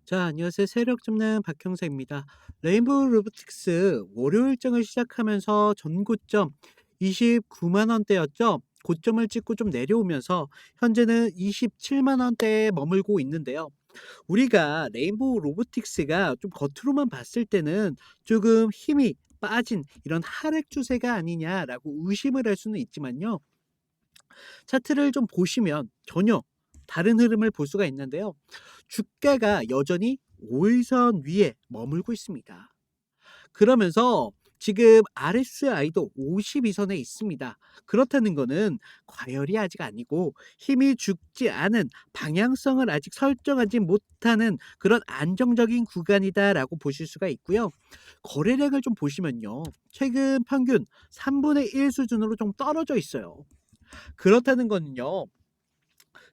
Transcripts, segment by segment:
자, 안녕하세요. 세력 줍는 박형사입니다. 레인보우 로보틱스 월요 일정을 시작하면서 전고점 29만 원대였죠. 고점을 찍고 좀 내려오면서 현재는 27만 원대에 머물고 있는데요. 우리가 레인보우 로보틱스가 좀 겉으로만 봤을 때는 조금 힘이 빠진 이런 하락 추세가 아니냐라고 의심을 할 수는 있지만요. 차트를 좀 보시면 전혀 다른 흐름을 볼 수가 있는데요. 주가가 여전히 5일선 위에 머물고 있습니다. 그러면서 지금 RSI도 52선에 있습니다. 그렇다는 거는 과열이 아직 아니고 힘이 죽지 않은 방향성을 아직 설정하지 못하는 그런 안정적인 구간이다라고 보실 수가 있고요. 거래량을 좀 보시면요. 최근 평균 3분의 1 수준으로 좀 떨어져 있어요. 그렇다는 거는요.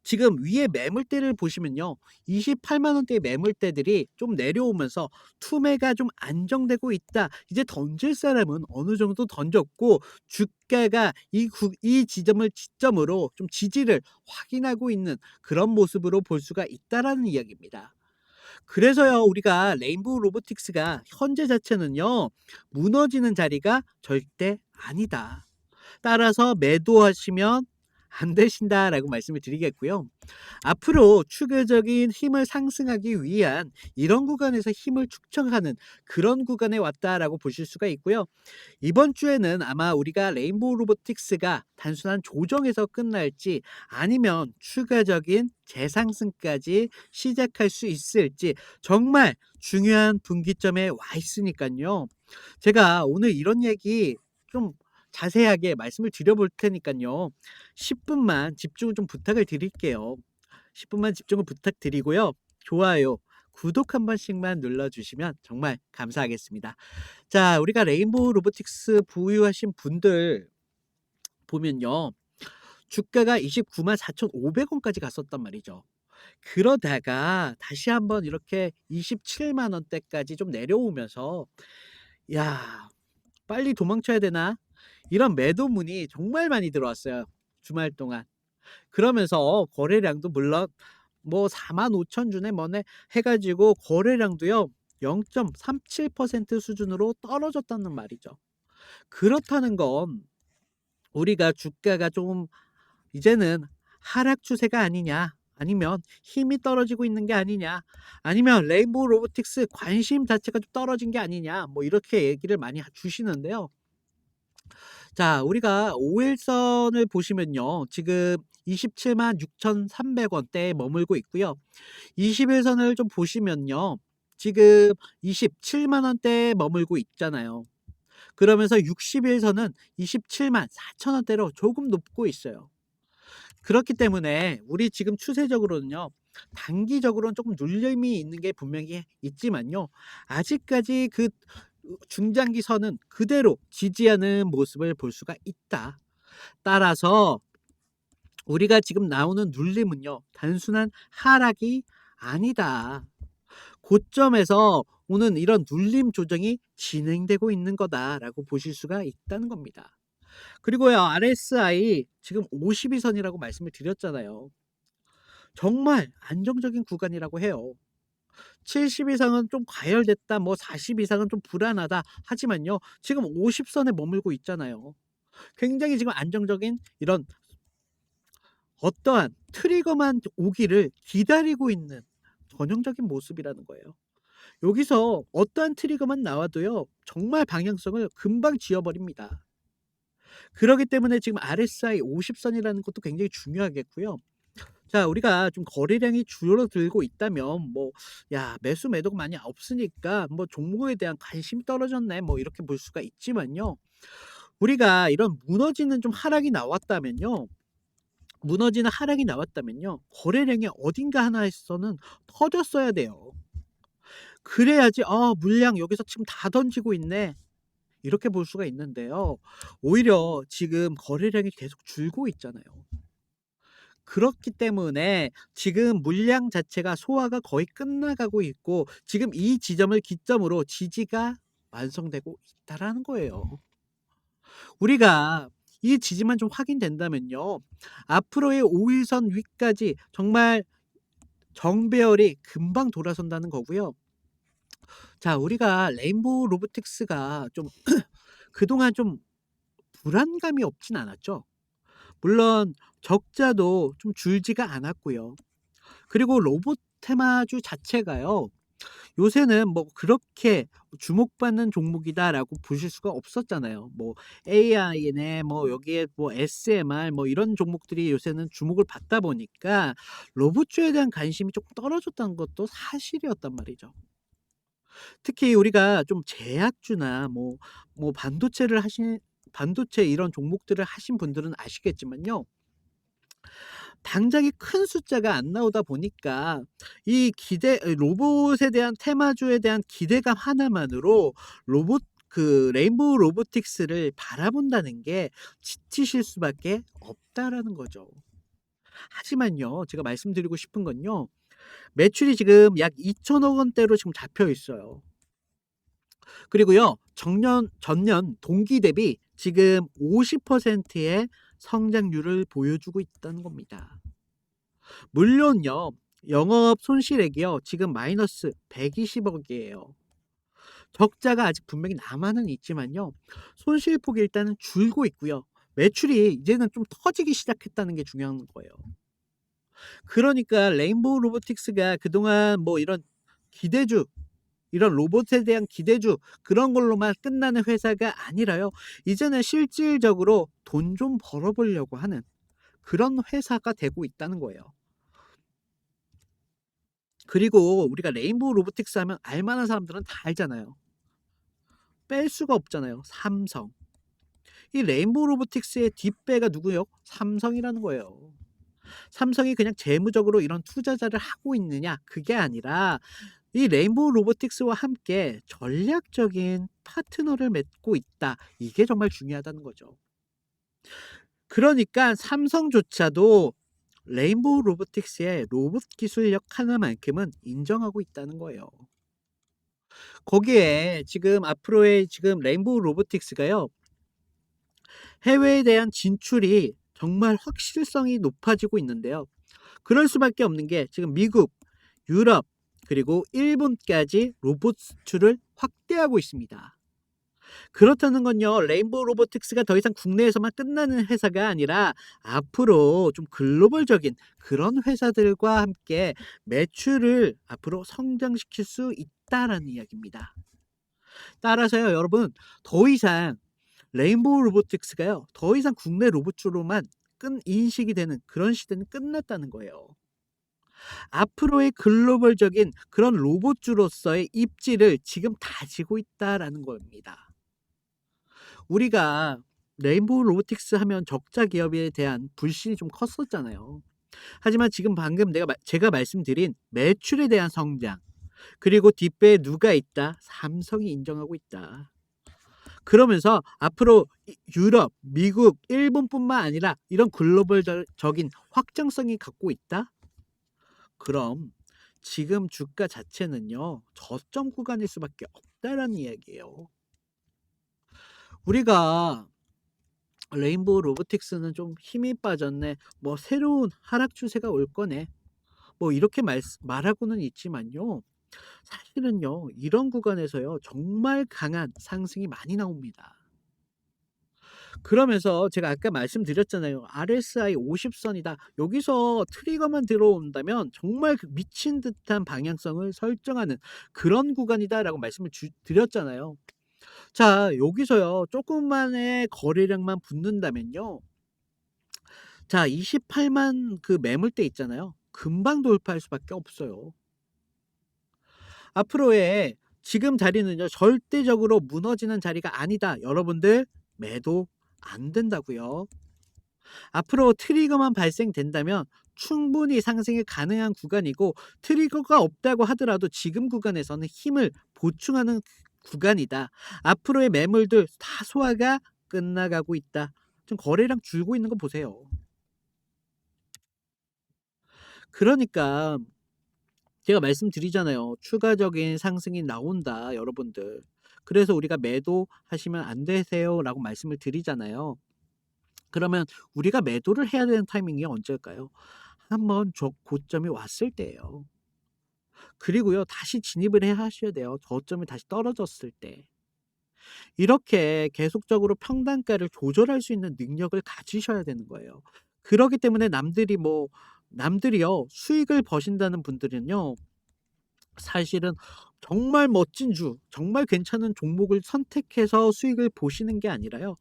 지금 위에 매물대를 보시면요. 28만 원대의 매물대들이 좀 내려오면서 투매가 좀 안정되고 있다. 이제 던질 사람은 어느 정도 던졌고 주가가 이 지점을 지점으로 좀 지지를 확인하고 있는 그런 모습으로 볼 수가 있다라는 이야기입니다. 그래서요, 우리가 레인보우 로보틱스가 현재 자체는요, 무너지는 자리가 절대 아니다. 따라서 매도하시면 안 되신다라고 말씀을 드리겠고요. 앞으로 추가적인 힘을 상승하기 위한 이런 구간에서 힘을 축적하는 그런 구간에 왔다라고 보실 수가 있고요. 이번 주에는 아마 우리가 레인보우 로보틱스가 단순한 조정에서 끝날지 아니면 추가적인 재상승까지 시작할 수 있을지 정말 중요한 분기점에 와 있으니까요. 제가 오늘 이런 얘기 좀 자세하게 말씀을 드려볼 테니까요. 10분만 집중을 좀 부탁을 드릴게요. 10분만 집중을 부탁드리고요. 좋아요, 구독 한 번씩만 눌러주시면 정말 감사하겠습니다. 자, 우리가 레인보우 로보틱스 보유하신 분들 보면요. 주가가 294만 4,500원까지 갔었단 말이죠. 그러다가 다시 한번 이렇게 27만 원대까지 좀 내려오면서 야, 빨리 도망쳐야 되나? 이런 매도문이 정말 많이 들어왔어요. 주말 동안. 그러면서 거래량도 물론 뭐 4만 5천 주네 뭐네 해가지고 거래량도요 0.37% 수준으로 떨어졌다는 말이죠. 그렇다는 건 우리가 주가가 좀 이제는 하락 추세가 아니냐, 아니면 힘이 떨어지고 있는 게 아니냐, 아니면 레인보우 로보틱스 관심 자체가 좀 떨어진 게 아니냐, 뭐 이렇게 얘기를 많이 주시는데요. 자, 우리가 5일선을 보시면요. 지금 27만 6,300원대에 머물고 있고요. 20일선을 좀 보시면요. 지금 27만 원대에 머물고 있잖아요. 그러면서 60일선은 27만 4천 원대로 조금 높고 있어요. 그렇기 때문에 우리 지금 추세적으로는요. 단기적으로는 조금 눌림이 있는 게 분명히 있지만요. 아직까지 그 중장기 선은 그대로 지지하는 모습을 볼 수가 있다. 따라서 우리가 지금 나오는 눌림은요. 단순한 하락이 아니다. 고점에서 오는 이런 눌림 조정이 진행되고 있는 거다라고 보실 수가 있다는 겁니다. 그리고요. RSI 지금 52선이라고 말씀을 드렸잖아요. 정말 안정적인 구간이라고 해요. 70 이상은 좀 과열됐다, 뭐 40 이상은 좀 불안하다 하지만요. 지금 50선에 머물고 있잖아요. 굉장히 지금 안정적인 이런 어떠한 트리거만 오기를 기다리고 있는 전형적인 모습이라는 거예요. 여기서 어떠한 트리거만 나와도요. 정말 방향성을 금방 지워버립니다. 그렇기 때문에 지금 RSI 50선이라는 것도 굉장히 중요하겠고요. 자, 우리가 좀 거래량이 줄어들고 있다면 뭐 야, 매수 매도가 많이 없으니까 뭐 종목에 대한 관심이 떨어졌네 뭐 이렇게 볼 수가 있지만요. 우리가 이런 무너지는 좀 하락이 나왔다면요. 무너지는 하락이 나왔다면요. 거래량이 어딘가 하나에서는 터졌어야 돼요. 그래야지 물량 여기서 지금 다 던지고 있네. 이렇게 볼 수가 있는데요. 오히려 지금 거래량이 계속 줄고 있잖아요. 그렇기 때문에 지금 물량 자체가 소화가 거의 끝나가고 있고 지금 이 지점을 기점으로 지지가 완성되고 있다라는 거예요. 우리가 이 지지만 좀 확인된다면요. 앞으로의 5일선 위까지 정말 정배열이 금방 돌아선다는 거고요. 자, 우리가 레인보우 로보틱스가 좀 그동안 좀 불안감이 없진 않았죠. 물론 적자도 좀 줄지가 않았고요. 그리고 로봇 테마주 자체가요. 요새는 뭐 그렇게 주목받는 종목이다라고 보실 수가 없었잖아요. 뭐 AI네 뭐 여기에 뭐 SMR 뭐 이런 종목들이 요새는 주목을 받다 보니까 로봇주에 대한 관심이 조금 떨어졌다는 것도 사실이었단 말이죠. 특히 우리가 좀 제약주나 뭐 반도체 이런 종목들을 하신 분들은 아시겠지만요. 당장에 큰 숫자가 안 나오다 보니까 이 로봇에 대한 테마주에 대한 기대감 하나만으로 로봇 레인보우 로보틱스를 바라본다는 게 지치실 수밖에 없다라는 거죠. 하지만요. 제가 말씀드리고 싶은 건요. 매출이 지금 약 2천억 원대로 지금 잡혀 있어요. 그리고요. 전년 동기 대비 지금 50%의 성장률을 보여주고 있다는 겁니다. 물론요. 영업 손실액이요. 지금 마이너스 120억이에요. 적자가 아직 분명히 남아는 있지만요. 손실폭이 일단은 줄고 있고요. 매출이 이제는 좀 터지기 시작했다는 게 중요한 거예요. 그러니까 레인보우 로보틱스가 그동안 뭐 이런 기대주, 이런 로봇에 대한 기대주 그런 걸로만 끝나는 회사가 아니라요. 이제는 실질적으로 돈 좀 벌어보려고 하는 그런 회사가 되고 있다는 거예요. 그리고 우리가 레인보우 로보틱스 하면 알만한 사람들은 다 알잖아요. 뺄 수가 없잖아요. 삼성. 이 레인보우 로보틱스의 뒷배가 누구요? 삼성이라는 거예요. 삼성이 그냥 재무적으로 이런 투자자를 하고 있느냐? 그게 아니라 이 레인보우 로보틱스와 함께 전략적인 파트너를 맺고 있다. 이게 정말 중요하다는 거죠. 그러니까 삼성조차도 레인보우 로보틱스의 로봇 기술력 하나만큼은 인정하고 있다는 거예요. 거기에 지금 앞으로의 지금 레인보우 로보틱스가요. 해외에 대한 진출이 정말 확실성이 높아지고 있는데요. 그럴 수밖에 없는 게 지금 미국, 유럽, 그리고 일본까지 로봇 수출을 확대하고 있습니다. 그렇다는 건요, 레인보우 로보틱스가 더 이상 국내에서만 끝나는 회사가 아니라 앞으로 좀 글로벌적인 그런 회사들과 함께 매출을 앞으로 성장시킬 수 있다라는 이야기입니다. 따라서요, 여러분, 더 이상 레인보우 로보틱스가요, 더 이상 국내 로봇주로만 인식이 되는 그런 시대는 끝났다는 거예요. 앞으로의 글로벌적인 그런 로봇주로서의 입지를 지금 다지고 있다라는 겁니다. 우리가 레인보우 로보틱스 하면 적자 기업에 대한 불신이 좀 컸었잖아요. 하지만 지금 방금 제가 말씀드린 매출에 대한 성장, 그리고 뒷배에 누가 있다? 삼성이 인정하고 있다. 그러면서 앞으로 유럽, 미국, 일본뿐만 아니라 이런 글로벌적인 확장성이 갖고 있다? 그럼 지금 주가 자체는요, 저점 구간일 수밖에 없다라는 이야기예요. 우리가 레인보우 로보틱스는 좀 힘이 빠졌네. 뭐 새로운 하락 추세가 올 거네. 뭐 이렇게 말하고는 있지만요. 사실은요. 이런 구간에서요. 정말 강한 상승이 많이 나옵니다. 그러면서 제가 아까 말씀드렸잖아요. RSI 50선이다. 여기서 트리거만 들어온다면 정말 그 미친 듯한 방향성을 설정하는 그런 구간이다라고 말씀을 드렸잖아요. 자, 여기서요. 조금만의 거래량만 붙는다면요. 자, 28만 그 매물대 있잖아요. 금방 돌파할 수밖에 없어요. 앞으로의 지금 자리는요. 절대적으로 무너지는 자리가 아니다. 여러분들 매도 안 된다고요. 앞으로 트리거만 발생된다면 충분히 상승이 가능한 구간이고, 트리거가 없다고 하더라도 지금 구간에서는 힘을 보충하는 구간이다. 앞으로의 매물들 다 소화가 끝나가고 있다. 좀 거래량 줄고 있는 거 보세요. 그러니까 제가 말씀드리잖아요. 추가적인 상승이 나온다, 여러분들. 그래서 우리가 매도하시면 안 되세요라고 말씀을 드리잖아요. 그러면 우리가 매도를 해야 되는 타이밍이 언제일까요? 한번 고점이 왔을 때예요. 그리고요 다시 진입을 해 하셔야 돼요, 저점이 다시 떨어졌을 때. 이렇게 계속적으로 평단가를 조절할 수 있는 능력을 가지셔야 되는 거예요. 그러기 때문에 남들이요 수익을 버신다는 분들은요 사실은 정말 멋진 정말 괜찮은 종목을 선택해서 수익을 보시는 게 아니라요.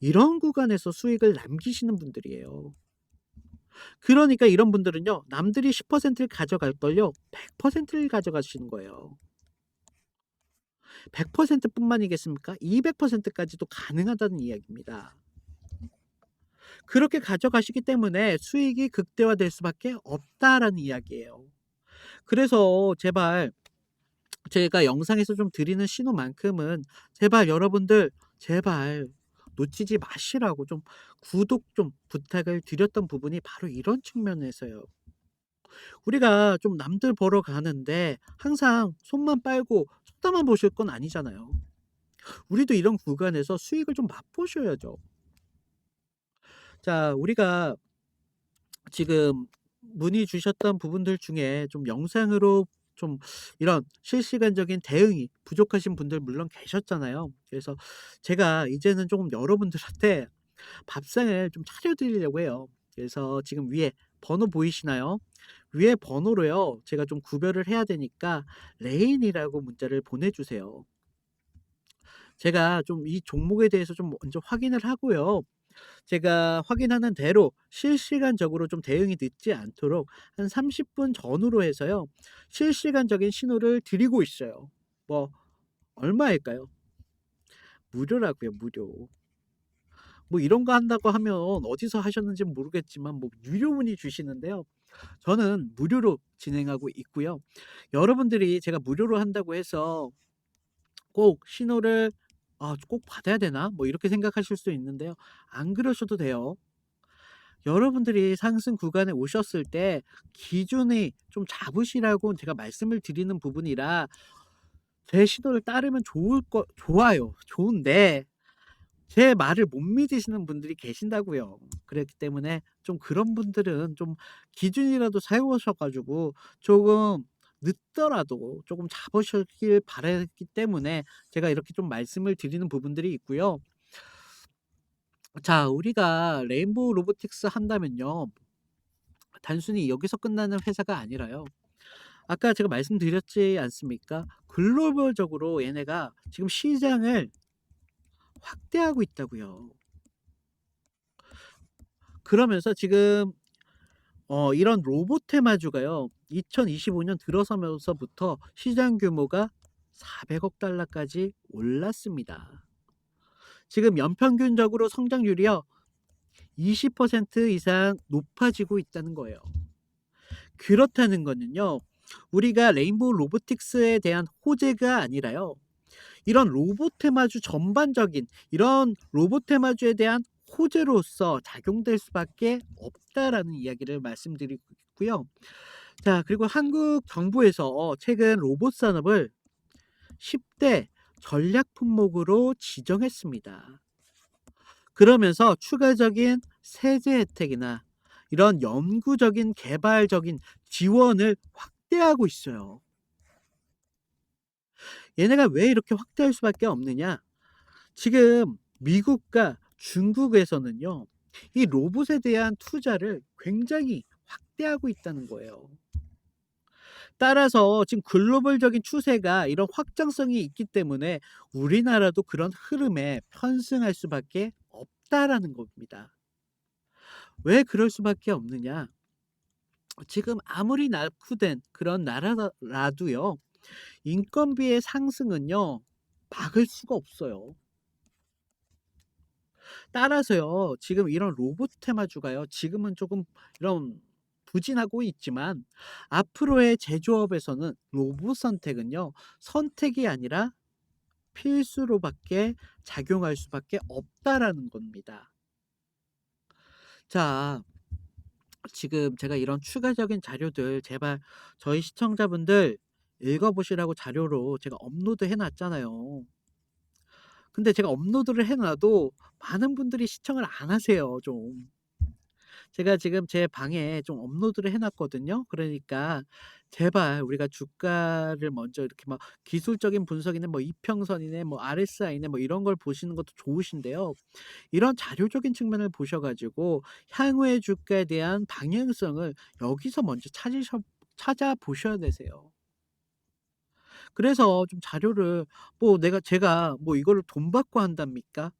이런 구간에서 수익을 남기시는 분들이에요. 그러니까 이런 분들은요. 남들이 10%를 가져갈 걸요. 100%를 가져가시는 거예요. 100% 뿐만이겠습니까? 200% 까지도 가능하다는 이야기입니다. 그렇게 가져가시기 때문에 수익이 극대화될 수밖에 없다라는 이야기예요. 그래서 제발 제가 영상에서 좀 드리는 신호만큼은 제발 여러분들 제발 놓치지 마시라고 좀 구독 좀 부탁을 드렸던 부분이 바로 이런 측면에서요. 우리가 좀 남들 보러 가는데 항상 손만 빨고 쳐다만 보실 건 아니잖아요. 우리도 이런 구간에서 수익을 좀 맛보셔야죠. 자, 우리가 지금 문의 주셨던 부분들 중에 좀 영상으로 좀 이런 실시간적인 대응이 부족하신 분들 물론 계셨잖아요. 그래서 제가 이제는 조금 여러분들한테 밥상을 좀 차려 드리려고 해요. 그래서 지금 위에 번호 보이시나요? 위에 번호로요. 제가 좀 구별을 해야 되니까 레인이라고 문자를 보내주세요. 제가 좀 이 종목에 대해서 좀 먼저 확인을 하고요. 제가 확인하는 대로 실시간적으로 좀 대응이 늦지 않도록 한 30분 전후로 해서요. 실시간적인 신호를 드리고 있어요. 뭐 얼마일까요? 무료라고요, 무료. 뭐 이런 거 한다고 하면 어디서 하셨는지는 모르겠지만 뭐 유료 문의 주시는데요. 저는 무료로 진행하고 있고요. 여러분들이 제가 무료로 한다고 해서 꼭 신호를 '아 꼭 받아야 되나?' 뭐 이렇게 생각하실 수 있는데요. 안 그러셔도 돼요. 여러분들이 상승 구간에 오셨을 때 기준이 좀 잡으시라고 제가 말씀을 드리는 부분이라 제 신호를 따르면 좋아요. 좋은데 제 말을 못 믿으시는 분들이 계신다고요. 그렇기 때문에 좀 그런 분들은 좀 기준이라도 세우셔 가지고 조금 늦더라도 조금 잡으셨길 바라기 때문에 제가 이렇게 좀 말씀을 드리는 부분들이 있고요. 자, 우리가 레인보우 로보틱스 한다면요. 단순히 여기서 끝나는 회사가 아니라요. 아까 제가 말씀드렸지 않습니까? 글로벌적으로 얘네가 지금 시장을 확대하고 있다고요. 그러면서 지금 이런 로봇 테마주가요. 2025년 들어서면서부터 시장 규모가 400억 달러까지 올랐습니다. 지금 연평균적으로 성장률이요. 20% 이상 높아지고 있다는 거예요. 그렇다는 거는요. 우리가 레인보우 로보틱스에 대한 호재가 아니라요. 이런 로봇 테마주 전반적인 이런 로봇 테마주에 대한 호재로서 작용될 수밖에 없다라는 이야기를 말씀드리고 있고요. 자, 그리고 한국 정부에서 최근 로봇 산업을 10대 전략 품목으로 지정했습니다. 그러면서 추가적인 세제 혜택이나 이런 연구적인 개발적인 지원을 확대하고 있어요. 얘네가 왜 이렇게 확대할 수밖에 없느냐? 지금 미국과 중국에서는요. 이 로봇에 대한 투자를 굉장히 확대하고 있다는 거예요. 따라서 지금 글로벌적인 추세가 이런 확장성이 있기 때문에 우리나라도 그런 흐름에 편승할 수밖에 없다라는 겁니다. 왜 그럴 수밖에 없느냐? 지금 아무리 낙후된 그런 나라라도요. 인건비의 상승은요. 막을 수가 없어요. 따라서요. 지금 이런 로봇 테마주가요. 지금은 조금 이런 부진하고 있지만 앞으로의 제조업에서는 로봇 선택은요. 선택이 아니라 필수로밖에 작용할 수밖에 없다라는 겁니다. 자, 지금 제가 이런 추가적인 자료들 제발 저희 시청자분들 읽어보시라고 자료로 제가 업로드 해 놨잖아요. 근데 제가 업로드를 해 놔도 많은 분들이 시청을 안 하세요, 좀. 제가 지금 제 방에 좀 업로드를 해 놨거든요. 그러니까 제발 우리가 주가를 먼저 이렇게 막 기술적인 분석이네 뭐 이평선이네 뭐 RSI네 뭐 이런 걸 보시는 것도 좋으신데요. 이런 자료적인 측면을 보셔 가지고 향후의 주가에 대한 방향성을 여기서 먼저 찾아보셔야 되세요. 그래서 좀 자료를 뭐 제가 뭐 이거를 돈 받고 한답니까?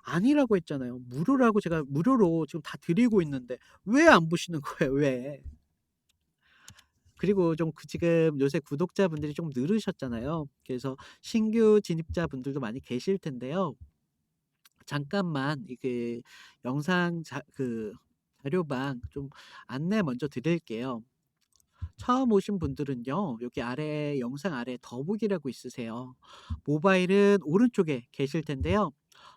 아니라고 했잖아요. 무료라고 제가 무료로 지금 다 드리고 있는데 왜 안 보시는 거예요, 왜? 그리고 좀 지금 요새 구독자분들이 좀 늘으셨잖아요. 그래서 신규 진입자분들도 많이 계실 텐데요. 잠깐만 이게 영상 자료방 좀 안내 먼저 드릴게요. 처음 오신 분들은요. 여기 아래 영상 아래 더보기라고 있으세요. 모바일은 오른쪽에 계실 텐데요.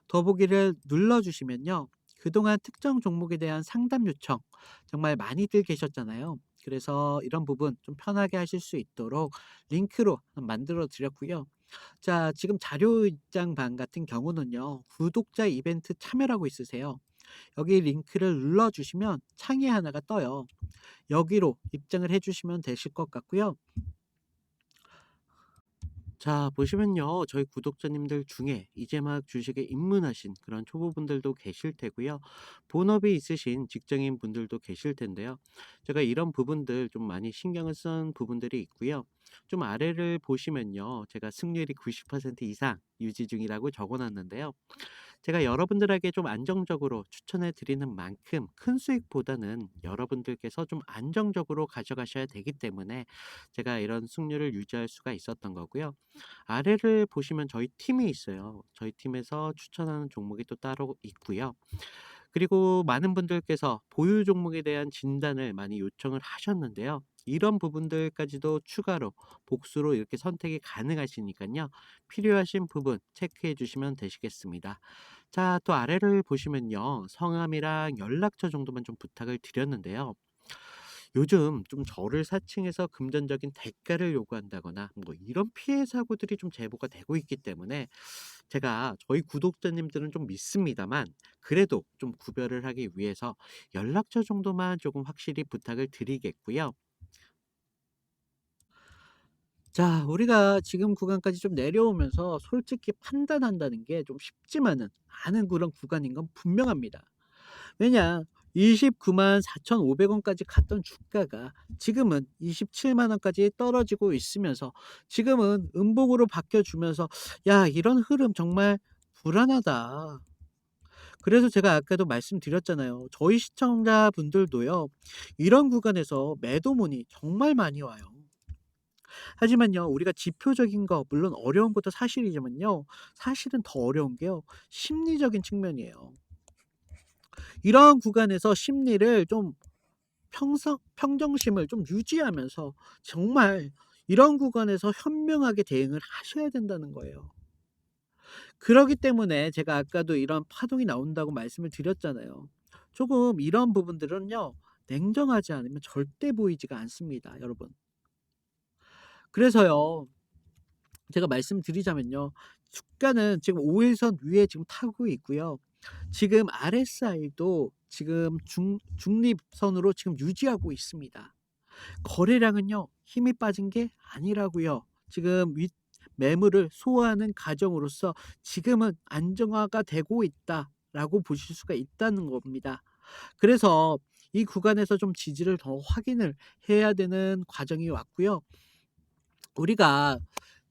더보기를 눌러 주시면요. 그동안 특정 종목에 대한 상담 요청 정말 많이들 계셨잖아요. 그래서 이런 부분 좀 편하게 하실 수 있도록 링크로 만들어 드렸고요. 자, 지금 자료 입장방 같은 경우는요. 구독자 이벤트 참여라고 있으세요. 여기 링크를 눌러 주시면 창이 하나가 떠요. 여기로 입장을 해 주시면 되실 것 같고요. 자, 보시면요. 저희 구독자님들 중에 이제 막 주식에 입문하신 그런 초보분들도 계실 테고요. 본업이 있으신 직장인 분들도 계실 텐데요. 제가 이런 부분들 좀 많이 신경을 쓴 부분들이 있고요. 좀 아래를 보시면요. 제가 승률이 90% 이상 유지 중이라고 적어 놨는데요. 제가 여러분들에게 좀 안정적으로 추천해 드리는 만큼 큰 수익보다는 여러분들께서 좀 안정적으로 가져가셔야 되기 때문에 제가 이런 승률을 유지할 수가 있었던 거고요. 아래를 보시면 저희 팀이 있어요. 저희 팀에서 추천하는 종목이 또 따로 있고요. 그리고 많은 분들께서 보유 종목에 대한 진단을 많이 요청을 하셨는데요. 이런 부분들까지도 추가로 복수로 이렇게 선택이 가능하시니까요. 필요하신 부분 체크해 주시면 되시겠습니다. 자, 또 아래를 보시면요. 성함이랑 연락처 정도만 좀 부탁을 드렸는데요. 요즘 좀 저를 사칭해서 금전적인 대가를 요구한다거나 뭐 이런 피해 사고들이 좀 제보가 되고 있기 때문에 제가 저희 구독자님들은 좀 믿습니다만 그래도 좀 구별을 하기 위해서 연락처 정도만 조금 확실히 부탁을 드리겠고요. 자, 우리가 지금 구간까지 좀 내려오면서 솔직히 판단한다는 게 좀 쉽지만은 않은 그런 구간인 건 분명합니다. 왜냐? 294만 4,500 원까지 갔던 주가가 지금은 27만 원까지 떨어지고 있으면서 지금은 음봉으로 바뀌어 주면서 '야, 이런 흐름 정말 불안하다.' 그래서 제가 아까도 말씀드렸잖아요. 저희 시청자분들도요. 이런 구간에서 매도 문의 정말 많이 와요. 하지만요. 우리가 지표적인 거 물론 어려운 것도 사실이지만요. 사실은 더 어려운 게요. 심리적인 측면이에요. 이런 구간에서 심리를 좀 평정심을 좀 유지하면서 정말 이런 구간에서 현명하게 대응을 하셔야 된다는 거예요. 그러기 때문에 제가 아까도 이런 파동이 나온다고 말씀을 드렸잖아요. 조금 이런 부분들은요. 냉정하지 않으면 절대 보이지가 않습니다, 여러분. 그래서요. 제가 말씀드리자면요. 주가는 지금 5 일선 위에 지금 타고 있고요. 지금 RSI도 지금 중립선으로 지금 유지하고 있습니다. 거래량은요. 힘이 빠진 게 아니라고요. 지금 매물을 소화하는 과정으로서 지금은 안정화가 되고 있다라고 보실 수가 있다는 겁니다. 그래서 이 구간에서 좀 지지를 더 확인을 해야 되는 과정이 왔고요. 우리가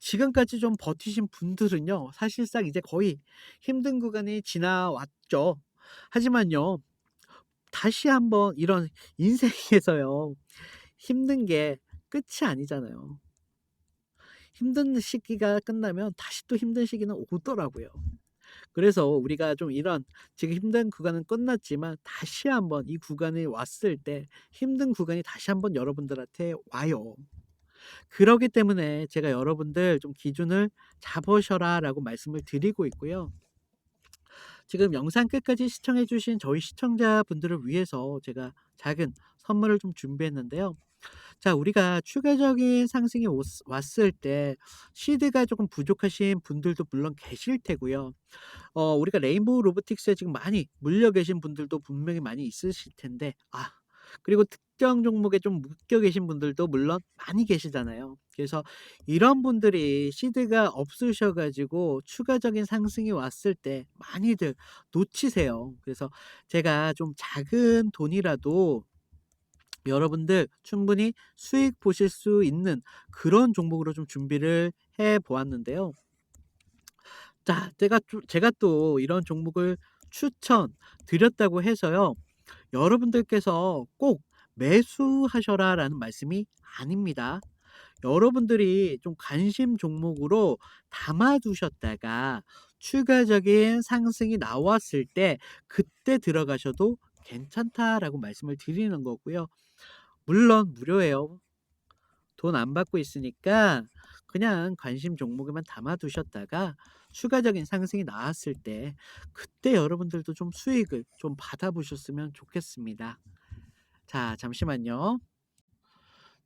지금까지 좀 버티신 분들은요. 사실상 이제 거의 힘든 구간이 지나왔죠. 하지만요. 다시 한번 이런 인생에서요. 힘든 게 끝이 아니잖아요. 힘든 시기가 끝나면 다시 또 힘든 시기는 오더라고요. 그래서 우리가 좀 이런 지금 힘든 구간은 끝났지만 다시 한번 이 구간에 왔을 때 힘든 구간이 다시 한번 여러분들한테 와요. 그러기 때문에 제가 여러분들 좀 기준을 잡으셔라라고 말씀을 드리고 있고요. 지금 영상 끝까지 시청해 주신 저희 시청자분들을 위해서 제가 작은 선물을 좀 준비했는데요. 자, 우리가 추가적인 상승이 왔을 때 시드가 조금 부족하신 분들도 물론 계실 테고요. 우리가 레인보우 로보틱스에 지금 많이 물려 계신 분들도 분명히 많이 있으실 텐데, 그리고 특정 종목에 좀 묶여 계신 분들도 물론 많이 계시잖아요. 그래서 이런 분들이 시드가 없으셔 가지고 추가적인 상승이 왔을 때 많이들 놓치세요. 그래서 제가 좀 작은 돈이라도 여러분들 충분히 수익 보실 수 있는 그런 종목으로 좀 준비를 해 보았는데요. 자, 제가 또 이런 종목을 추천드렸다고 해서요, 여러분들께서 꼭 매수하셔라라는 말씀이 아닙니다. 여러분들이 좀 관심 종목으로 담아 두셨다가 추가적인 상승이 나왔을 때 그때 들어가셔도 괜찮다라고 말씀을 드리는 거고요. 물론 무료예요. 돈 안 받고 있으니까 그냥 관심 종목에만 담아 두셨다가 추가적인 상승이 나왔을 때 그때 여러분들도 좀 수익을 좀 받아 보셨으면 좋겠습니다. 자, 잠시만요.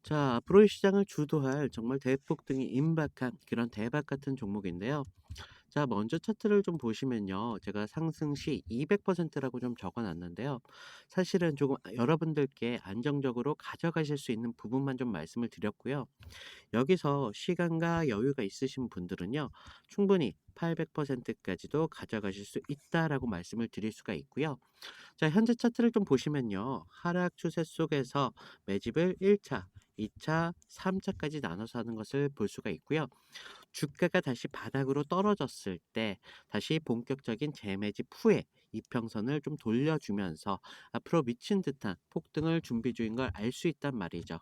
자, 앞으로의 시장을 주도할 정말 대폭등이 임박한 그런 대박 같은 종목인데요. 자, 먼저 차트를 좀 보시면요, 제가 상승 시 200%라고 좀 적어 놨는데요. 사실은 조금 여러분들께 안정적으로 가져가실 수 있는 부분만 좀 말씀을 드렸고요. 여기서 시간과 여유가 있으신 분들은요, 충분히 800%까지도 가져가실 수 있다라고 말씀을 드릴 수가 있고요. 자, 현재 차트를 좀 보시면요, 하락 추세 속에서 매집을 1차, 2차, 3차까지 나눠서 하는 것을 볼 수가 있고요. 주가가 다시 바닥으로 떨어졌을 때 다시 본격적인 재매집 후에 이평선을 좀 돌려주면서 앞으로 미친 듯한 폭등을 준비 중인 걸 알 수 있단 말이죠.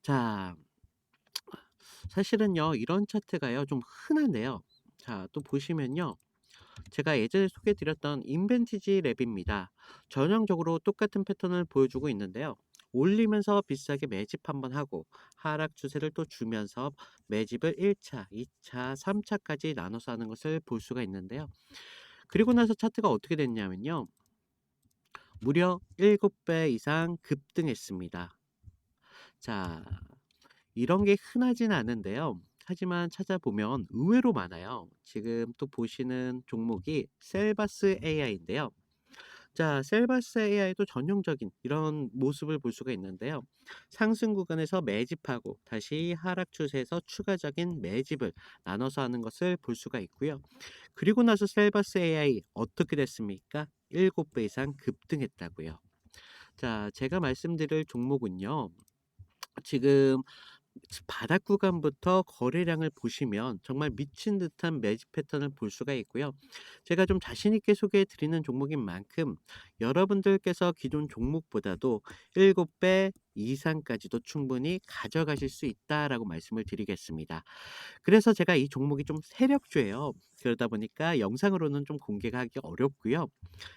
자, 사실은요, 이런 차트가요, 좀 흔한데요. 자, 또 보시면요, 제가 예전에 소개드렸던 인벤티지 랩입니다. 전형적으로 똑같은 패턴을 보여주고 있는데요. 올리면서 비싸게 매집 한번 하고 하락 추세를 또 주면서 매집을 1차, 2차, 3차까지 나눠서 하는 것을 볼 수가 있는데요. 그리고 나서 차트가 어떻게 됐냐면요, 무려 7배 이상 급등했습니다. 자, 이런 게 흔하진 않은데요. 하지만 찾아보면 의외로 많아요. 지금 또 보시는 종목이 셀바스 AI인데요. 자, 셀바스 AI도 전형적인 이런 모습을 볼 수가 있는데요. 상승 구간에서 매집하고 다시 하락 추세에서 추가적인 매집을 나눠서 하는 것을 볼 수가 있고요. 그리고 나서 셀바스 AI 어떻게 됐습니까? 7배 이상 급등했다고요. 자, 제가 말씀드릴 종목은요, 지금 바닥 구간부터 거래량을 보시면 정말 미친 듯한 매집 패턴을 볼 수가 있고요. 제가 좀 자신 있게 소개해 드리는 종목인 만큼 여러분들께서 기존 종목보다도 7배 이상까지도 충분히 가져가실 수 있다라고 말씀을 드리겠습니다. 그래서 제가 이 종목이 좀 세력주예요. 그러다 보니까 영상으로는 좀 공개가 하기 어렵고요.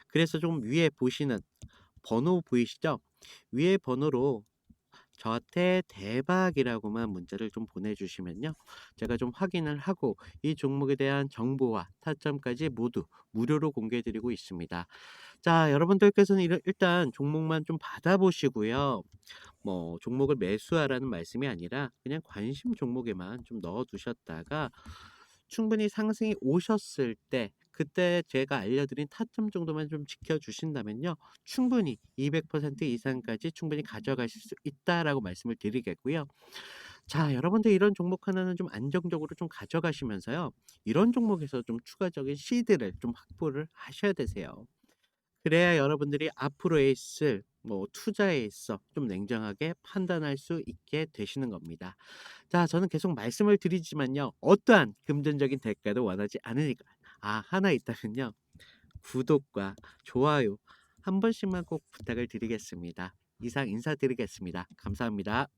그래서 좀 위에 보시는 번호 보이시죠? 위에 번호로 저한테 대박이라고만 문자를 좀 보내주시면요, 제가 좀 확인을 하고 이 종목에 대한 정보와 타점까지 모두 무료로 공개해드리고 있습니다. 자, 여러분들께서는 일단 종목만 좀 받아보시고요. 뭐 종목을 매수하라는 말씀이 아니라 그냥 관심 종목에만 좀 넣어두셨다가 충분히 상승이 오셨을 때 그때 제가 알려드린 타점 정도만 좀 지켜주신다면요, 충분히 200% 이상까지 충분히 가져가실 수 있다라고 말씀을 드리겠고요. 자, 여러분들 이런 종목 하나는 좀 안정적으로 좀 가져가시면서요, 이런 종목에서 좀 추가적인 시드를 좀 확보를 하셔야 되세요. 그래야 여러분들이 앞으로에 있을 뭐 투자에 있어 좀 냉정하게 판단할 수 있게 되시는 겁니다. 자, 저는 계속 말씀을 드리지만요, 어떠한 금전적인 대가도 원하지 않으니까 하나 있다면요, 구독과 좋아요 한 번씩만 꼭 부탁을 드리겠습니다. 이상 인사드리겠습니다. 감사합니다.